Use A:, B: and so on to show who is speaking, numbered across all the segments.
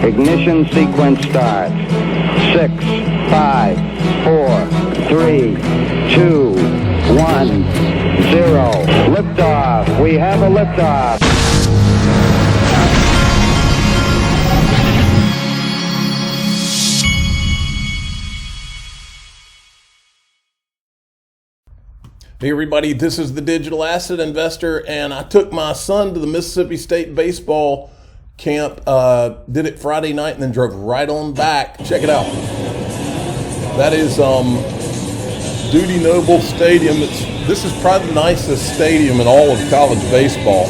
A: Ignition sequence starts. 6, 5, 4, 3, 2, 1, 0. Liftoff. We have a liftoff.
B: Hey everybody, this is the Digital Asset Investor, and I took my son to the Mississippi State baseball camp, did it Friday night, and then drove right on back. Check it out. That is Duty Noble Stadium. This is probably the nicest stadium in all of college baseball.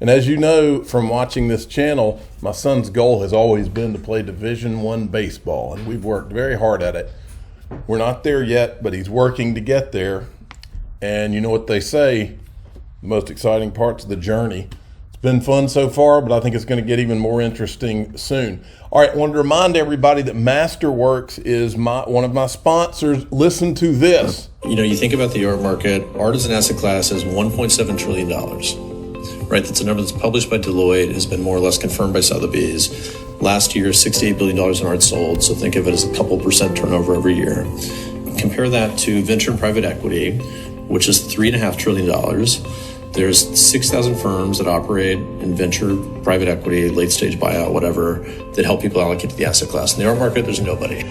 B: And as you know from watching this channel, my son's goal has always been to play Division I baseball, and we've worked very hard at it. We're not there yet, but he's working to get there. And you know what they say, the most exciting part's the journey. It's been fun so far, but I think it's going to get even more interesting soon. All right, I wanted to remind everybody that Masterworks is one of my sponsors. Listen to this.
C: You know, you think about the art market, art as an asset class is $1.7 trillion, right? That's a number that's published by Deloitte, has been more or less confirmed by Sotheby's. Last year, $68 billion in art sold, so think of it as a couple percent turnover every year. Compare that to venture and private equity, which is $3.5 trillion. There's 6,000 firms that operate in venture, private equity, late stage buyout, whatever, that help people allocate to the asset class. In the art market, there's nobody.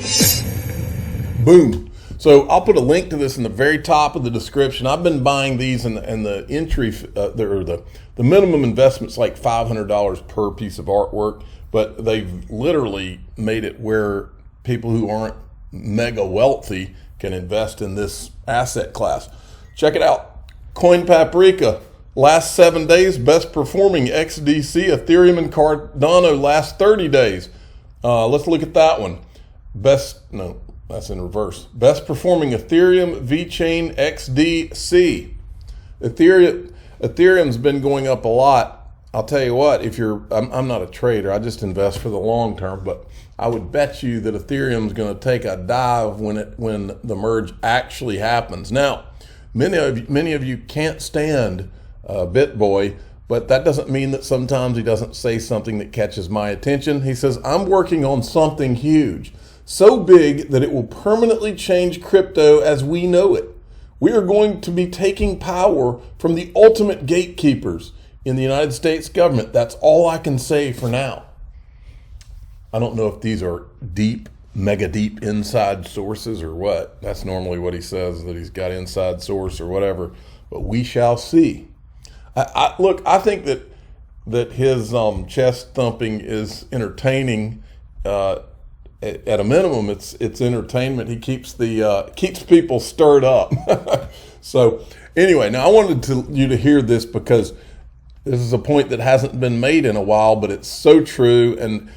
B: Boom. So I'll put a link to this in the very top of the description. I've been buying these, and the entry, the minimum investment's like $500 per piece of artwork, but they've literally made it where people who aren't mega wealthy can invest in this asset class. Check it out. Coin Paprika, last 7 days, best performing XDC, Ethereum, and Cardano last 30 days. Let's look at that one. No, that's in reverse. Best performing Ethereum, VeChain, XDC. Ethereum's been going up a lot. I'll tell you what, I'm not a trader, I just invest for the long term, but I would bet you that Ethereum's going to take a dive when the merge actually happens. Now, many of you can't stand BitBoy, but that doesn't mean that sometimes he doesn't say something that catches my attention. He says, I'm working on something huge, so big that it will permanently change crypto as we know it. We are going to be taking power from the ultimate gatekeepers in the United States government. That's all I can say for now. I don't know if these are mega deep inside sources or what. That's normally what he says, that he's got inside source or whatever, but we shall see. Look, I think that his chest thumping is entertaining. At a minimum, it's entertainment. He keeps people stirred up. So anyway, now I wanted you to hear this because this is a point that hasn't been made in a while, but it's so true. And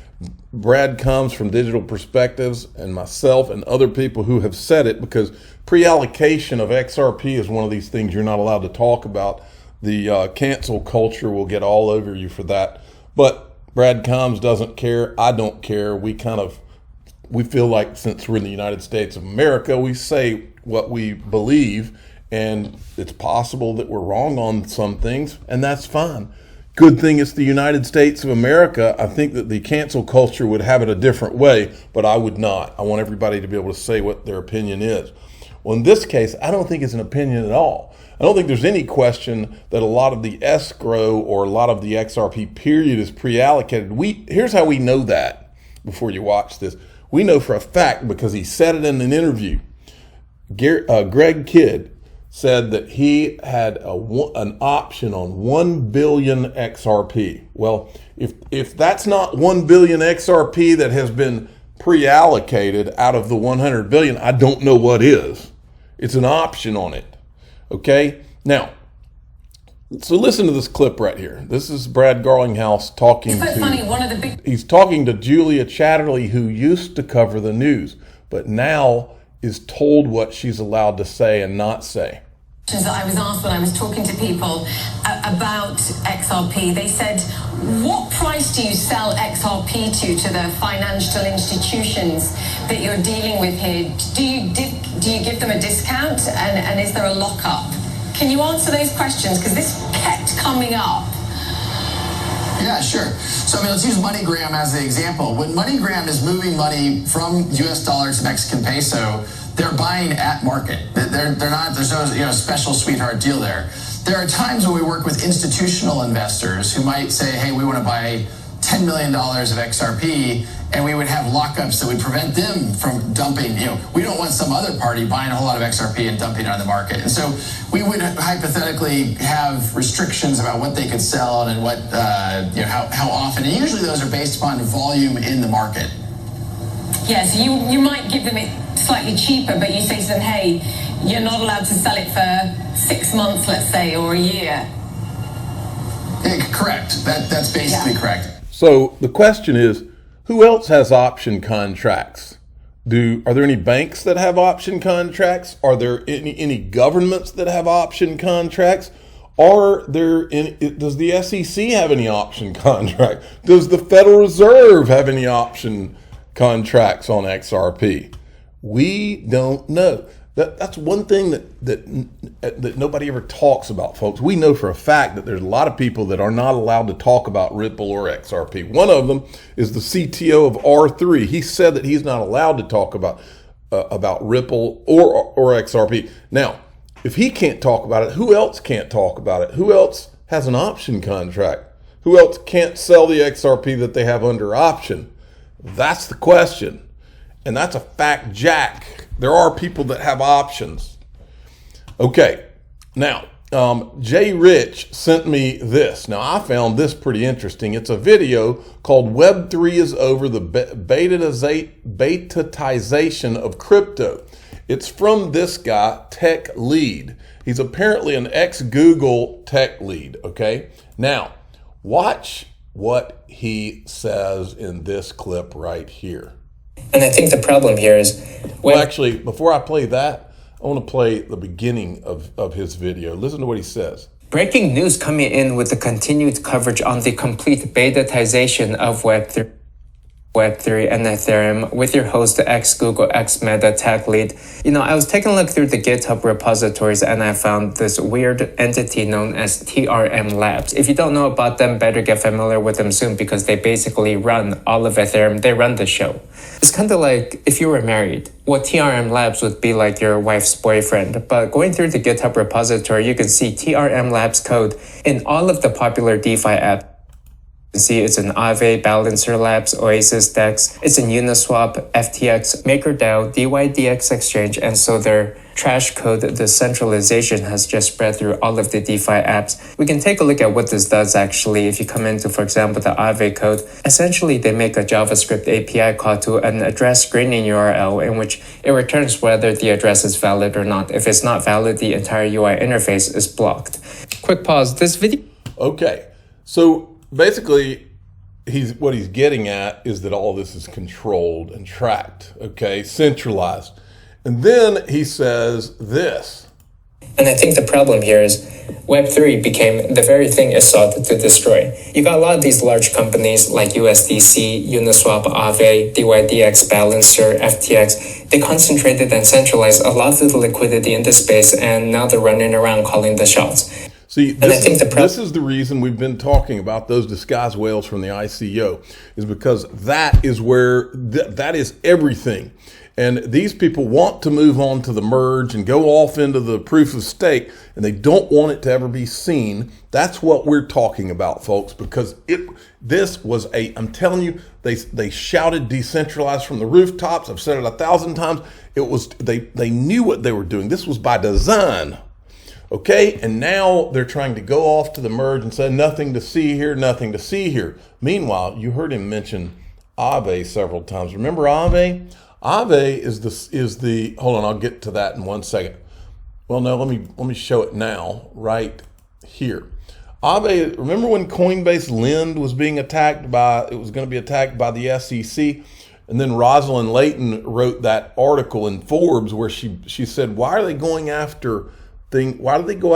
B: Brad comes from Digital Perspectives and myself and other people who have said it, because pre-allocation of XRP is one of these things you're not allowed to talk about. The cancel culture will get all over you for that. But Brad Combs doesn't care. I don't care. We feel like, since we're in the United States of America, we say what we believe, and it's possible that we're wrong on some things, and that's fine. Good thing it's the United States of America. I think that the cancel culture would have it a different way, but I would not. I want everybody to be able to say what their opinion is. Well, in this case, I don't think it's an opinion at all. I don't think there's any question that a lot of the escrow or a lot of the XRP period is pre-allocated. Here's how we know that before you watch this. We know for a fact because he said it in an interview. Greg Kidd said that he had an option on 1 billion XRP. Well, if that's not 1 billion XRP that has been pre-allocated out of the 100 billion, I don't know what is. It's an option on it. Okay? Now, so listen to this clip right here. This is Brad Garlinghouse talking he's talking to Julia Chatterley, who used to cover the news, but now is told what she's allowed to say and not say.
D: That I was asked when I was talking to people about XRP, they said, what price do you sell XRP to the financial institutions that you're dealing with here? Do you give them a discount, and is there a lockup? Can you answer those questions? Because this kept coming up.
E: Yeah, sure. So, I mean, let's use MoneyGram as the example. When MoneyGram is moving money from US dollar to Mexican peso, they're buying at market. They're not, there's no special sweetheart deal there. There are times when we work with institutional investors who might say, hey, we want to buy $10 million of XRP, and we would have lockups that would prevent them from dumping. We don't want some other party buying a whole lot of XRP and dumping it on the market. And so we would hypothetically have restrictions about what they could sell and what, how often. And usually those are based upon volume in the market.
D: Yeah, so you might give them it slightly cheaper, but you say to them, hey, you're not allowed to sell it for 6 months, let's say, or a year.
E: Yeah, correct. That's basically correct.
B: So the question is, who else has option contracts? Are there any banks that have option contracts? Are there any governments that have option contracts? Does the SEC have any option contract? Does the Federal Reserve have any option contracts on XRP? We don't know. That's one thing that nobody ever talks about, folks. We know for a fact that there's a lot of people that are not allowed to talk about Ripple or XRP. One of them is the CTO of R3. He said that he's not allowed to talk about Ripple or XRP. Now, if he can't talk about it, who else can't talk about it? Who else has an option contract? Who else can't sell the XRP that they have under option? That's the question. And that's a fact, Jack. There are people that have options. Okay, now, Jay Rich sent me this. Now, I found this pretty interesting. It's a video called Web3 is Over, the betatization of crypto. It's from this guy, Tech Lead. He's apparently an ex-Google tech lead, okay? Now, watch what he says in this clip right here.
F: And I think the problem here is...
B: Well, actually, before I play that, I want to play the beginning of his video. Listen to what he says.
F: Breaking news coming in with the continued coverage on the complete betatization of Web3 and Ethereum with your host, the ex-Google, ex-Meta tech lead. I was taking a look through the GitHub repositories and I found this weird entity known as TRM Labs. If you don't know about them, better get familiar with them soon because they basically run all of Ethereum. They run the show. It's kind of like if you were married, what TRM Labs would be like your wife's boyfriend. But going through the GitHub repository, you can see TRM Labs code in all of the popular DeFi apps. See, it's an Aave, Balancer Labs, Oasis Dex, it's in Uniswap, FTX, MakerDAO, DYDX Exchange, and so their trash code, the centralization, has just spread through all of the DeFi apps. We can take a look at what this does actually. If you come into, for example, the Aave code, essentially they make a JavaScript API call to an address screening URL in which it returns whether the address is valid or not. If it's not valid, the entire UI interface is blocked. Quick pause, this video...
B: Okay, so basically, what he's getting at is that all this is controlled and tracked, okay, centralized. And then he says this.
F: And I think the problem here is Web3 became the very thing it sought to destroy. You got a lot of these large companies like USDC, Uniswap, Aave, DYDX, Balancer, FTX. They concentrated and centralized a lot of the liquidity in this space, and now they're running around calling the shots.
B: See, this is the reason we've been talking about those disguised whales from the ICO, is because that is where, that is everything. And these people want to move on to the merge and go off into the proof of stake, and they don't want it to ever be seen. That's what we're talking about, folks, because this was I'm telling you, they shouted decentralized from the rooftops. I've said it 1,000 times. They knew what they were doing. This was by design. Okay, and now they're trying to go off to the merge and say nothing to see here, nothing to see here. Meanwhile, you heard him mention Aave several times. Remember Aave? Aave is the hold on, I'll get to that in 1 second. Well, no, let me show it now, right here. Aave, remember when Coinbase Lend was being attacked it was going to be attacked by the SEC? And then Rosalind Layton wrote that article in Forbes where she said, why do they go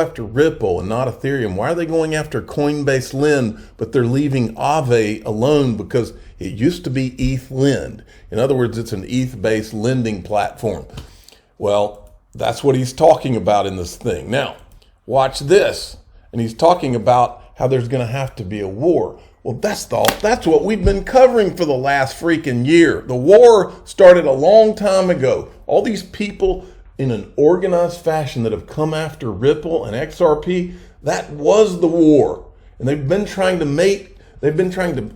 B: after Ripple and not Ethereum? Why are they going after Coinbase Lend, but they're leaving Aave alone because it used to be ETH Lend? In other words, it's an ETH-based lending platform. Well, that's what he's talking about in this thing. Now, watch this. And he's talking about how there's going to have to be a war. Well, that's what we've been covering for the last freaking year. The war started a long time ago. All these people in an organized fashion that have come after Ripple and XRP, that was the war. And they've been trying to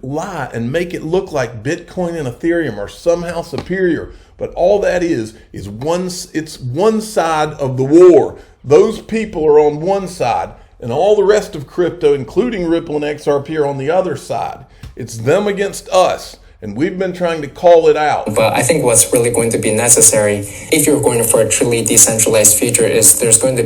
B: lie and make it look like Bitcoin and Ethereum are somehow superior. But all that is one side of the war. Those people are on one side, and all the rest of crypto, including Ripple and XRP, are on the other side. It's them against us, and we've been trying to call it out.
F: But I think what's really going to be necessary, if you're going for a truly decentralized future, is there's going to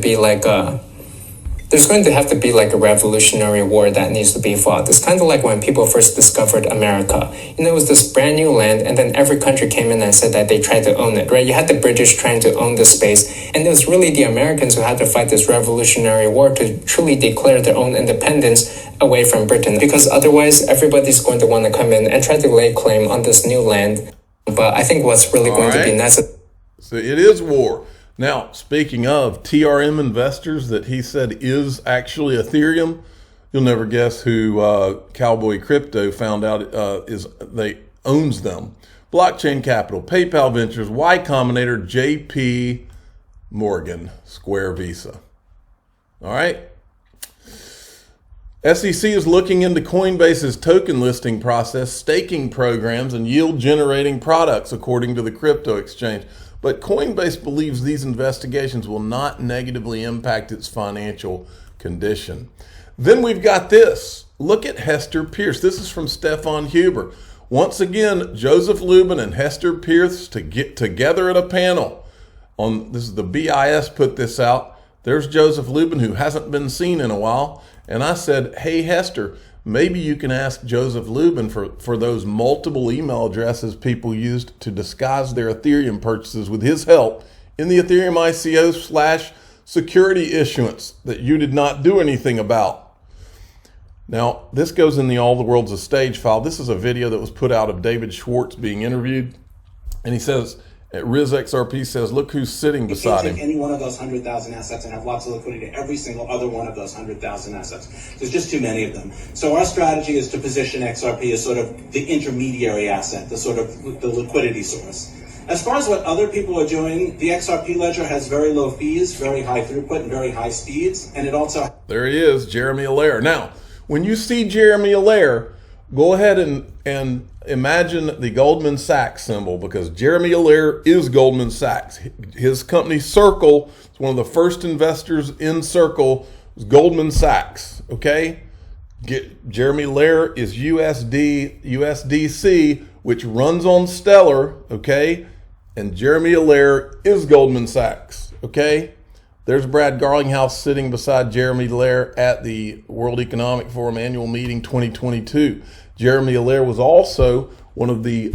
F: have to be like a revolutionary war that needs to be fought. It's kind of like when people first discovered America. It was this brand new land, and then every country came in and said that they tried to own it, right? You had the British trying to own the space, and it was really the Americans who had to fight this revolutionary war to truly declare their own independence away from Britain, because otherwise everybody's going to want to come in and try to lay claim on this new land. But I think what's really going to be necessary.
B: So it is war. Now, speaking of TRM investors that he said is actually Ethereum, you'll never guess who Cowboy Crypto found out owns them. Blockchain Capital, PayPal Ventures, Y Combinator, JP Morgan, Square Visa. All right. SEC is looking into Coinbase's token listing process, staking programs, and yield generating products, according to the crypto exchange. But Coinbase believes these investigations will not negatively impact its financial condition. Then we've got this. Look at Hester Pierce. This is from Stefan Huber. Once again, Joseph Lubin and Hester Pierce to get together at a panel. This is the BIS put this out. There's Joseph Lubin, who hasn't been seen in a while. And I said, hey, Hester, maybe you can ask Joseph Lubin for those multiple email addresses people used to disguise their Ethereum purchases with his help in the Ethereum ICO/security issuance that you did not do anything about. Now, this goes in the All the World's a Stage file. This is a video that was put out of David Schwartz being interviewed. And he says, RizXRP says, look who's sitting beside him.
G: You can't take any one of those 100,000 assets and have lots of liquidity to every single other one of those 100,000 assets. There's just too many of them. So our strategy is to position XRP as sort of the intermediary asset, the liquidity source. As far as what other people are doing, the XRP ledger has very low fees, very high throughput, and very high speeds. And it also...
B: There he is, Jeremy Allaire. Now, when you see Jeremy Allaire, go ahead and imagine the Goldman Sachs symbol, because Jeremy Allaire is Goldman Sachs. His company Circle is one of the first investors in Circle, is Goldman Sachs. Okay, Jeremy Allaire is USDC, which runs on Stellar. Okay, and Jeremy Allaire is Goldman Sachs. Okay, there's Brad Garlinghouse sitting beside Jeremy Allaire at the World Economic Forum annual meeting 2022. Jeremy Allaire was also one of the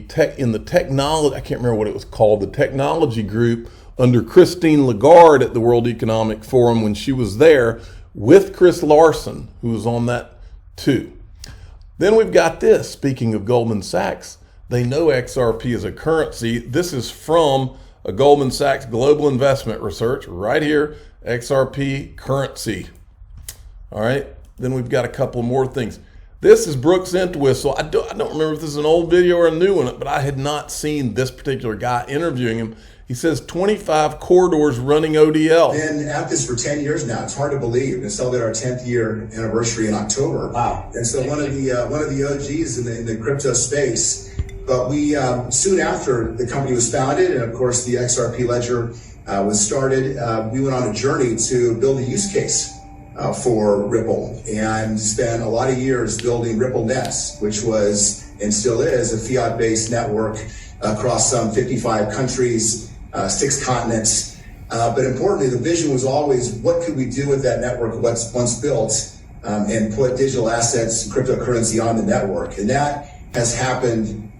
B: technology, I can't remember what it was called, the technology group under Christine Lagarde at the World Economic Forum when she was there with Chris Larson, who was on that too. Then we've got this. Speaking of Goldman Sachs, they know XRP is a currency. This is from a Goldman Sachs Global Investment Research right here, XRP currency. All right. Then we've got a couple more things. This is Brooks Entwistle. I don't remember if this is an old video or a new one, but I had not seen this particular guy interviewing him. He says 25 corridors running ODL.
H: Been at this for 10 years now. It's hard to believe. It's celebrated our 10th year anniversary in October. Wow! And so one of the OGs in the crypto space. But we soon after the company was founded, and of course the XRP ledger was started, we went on a journey to build a use case for Ripple, and spent a lot of years building Ripple Nets, which was and still is a fiat-based network across some 55 countries, 6 continents. But importantly, the vision was always, what could we do with that network once built, and put digital assets, cryptocurrency on the network? And that has happened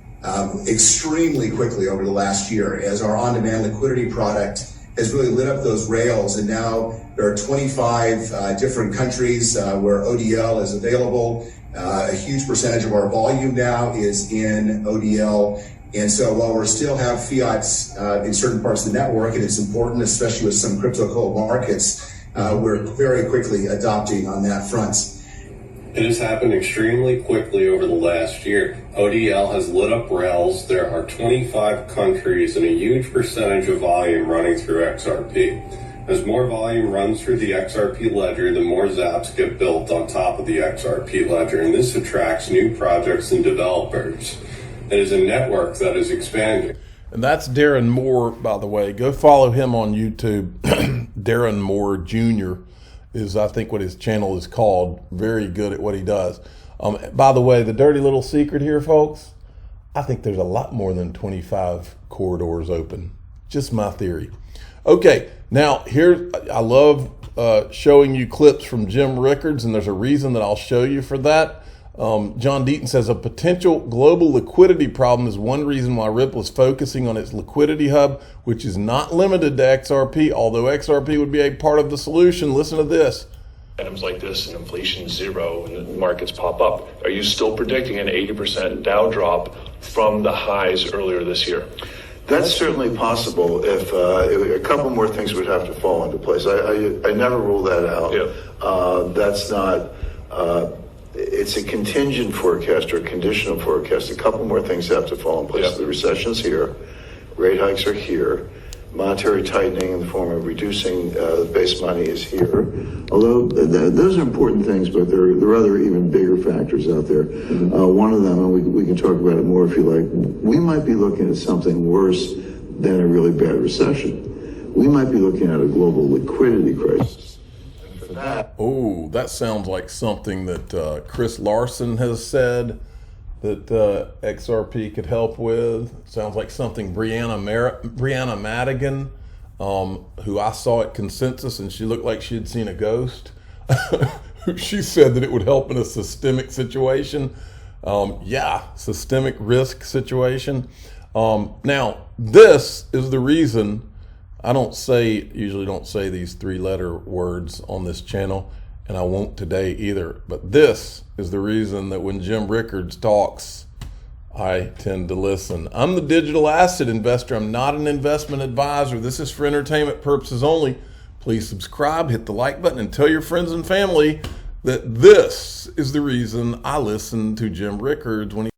H: extremely quickly over the last year as our on-demand liquidity product has really lit up those rails. And now there are 25 different countries where ODL is available. A huge percentage of our volume now is in ODL. And so while we still have fiats in certain parts of the network, and it's important, especially with some crypto cold markets, we're very quickly adopting on that front.
I: It has happened extremely quickly over the last year. ODL has lit up rails. There are 25 countries and a huge percentage of volume running through XRP. As more volume runs through the XRP ledger, the more zaps get built on top of the XRP ledger, and this attracts new projects and developers. It is a network that is expanding.
B: And that's Darren Moore, by the way. Go follow him on YouTube. Darren Moore Jr. is, I think, what his channel is called. Very good at what he does. By the way, the dirty little secret here, folks, I think there's a lot more than 25 corridors open. Just my theory. Okay, now here, I love showing you clips from Jim Rickards, and there's a reason that I'll show you for that. John Deaton says a potential global liquidity problem is one reason why Ripple is focusing on its liquidity hub, which is not limited to XRP, although XRP would be a part of the solution. Listen to this.
J: Items like this and inflation zero and the markets pop up. Are you still predicting an 80% Dow drop from the highs earlier this year?
K: That's certainly possible if a couple more things would have to fall into place. I never rule that out.
J: Yeah.
K: That's not, it's a contingent forecast or a conditional forecast. A couple more things have to fall in place.
J: Yeah.
K: The recession's here, rate hikes are here, monetary tightening in the form of reducing base money is here. Although those are important things, but there are other even bigger factors out there. One of them, and we can talk about it more if you like, we might be looking at something worse than a really bad recession. We might be looking at a global liquidity crisis. And for that,
B: oh, that sounds like something that Chris Larson has said that XRP could help with. Sounds like something Brianna Madigan, who I saw at Consensus, and she looked like she had seen a ghost. She said that it would help in a systemic situation. Systemic risk situation. Now, this is the reason I usually don't say these 3-letter words on this channel, and I won't today either. But this is the reason that when Jim Rickards talks, I tend to listen. I'm the digital asset investor. I'm not an investment advisor. This is for entertainment purposes only. Please subscribe, hit the like button, and tell your friends and family that this is the reason I listen to Jim Rickards when he